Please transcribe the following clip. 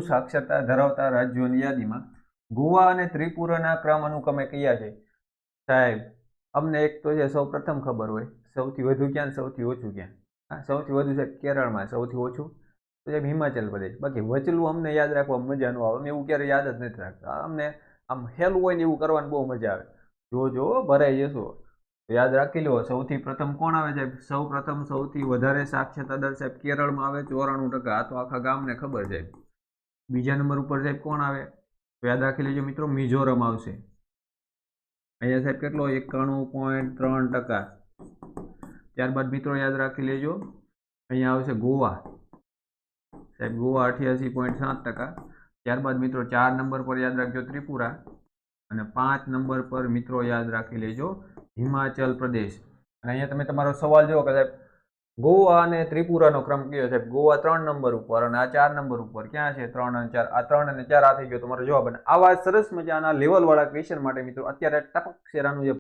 સાક્ષરતા ધરાવતા રાજ્યોની યાદીમાં ગોવા અને ત્રિપુરાના ક્રમ અનુક્રમે કયા છે? સાહેબ અમને એક તો છે સૌ પ્રથમ ખબર હોય, સૌથી વધુ ક્યાં સૌથી ઓછું ક્યાં. સૌથી વધુ છે કેરળમાં, સૌથી ઓછું તો સાહેબ હિમાચલ પ્રદેશ. બાકી વચલું અમને યાદ રાખવા મજા ન આવે, અમે એવું ક્યારે યાદ જ નથી રાખતા. અમને આમ હેલું હોય ને એવું કરવાની બહુ મજા આવે. જો ભરાઈ જશો યાદ રાખી લો. સૌથી પ્રથમ કોણ આવે સાહેબ? સૌ પ્રથમ સૌથી વધારે સાક્ષરતા દર સાહેબ કેરળમાં આવે 94%. આ તો આખા ગામને ખબર છે. બીજા નંબર ઉપર સાહેબ કોણ આવે? યાદ રાખી લેજો મિત્રો, મિઝોરમ આવશે. અહીંયા સાહેબ કેટલો? 91.3%. ત્યારબાદ મિત્રો યાદ રાખી લેજો, અહીંયા આવશે ગોવા સાહેબ, ગોવા 88.7%. ત્યારબાદ મિત્રો 4 નંબર પર યાદ રાખજો ત્રિપુરા, અને 5 નંબર પર મિત્રો યાદ રાખી લેજો હિમાચલ પ્રદેશ. અને અહીંયા તમે તમારો સવાલ જુઓ કે સાહેબ ગોવા અને ત્રિપુરાનો ક્રમ કયો? સાહેબ ગોવા 3 નંબર ઉપર અને આ 4 નંબર ઉપર. ક્યાં છે 3 અને 4? આ 3 અને 4 આ થઈ ગયો તમારો જવાબ. અને આવા સરસ મજાના લેવલવાળા ક્વેશ્ચન માટે મિત્રો અત્યારે ટપક શેરાનું જે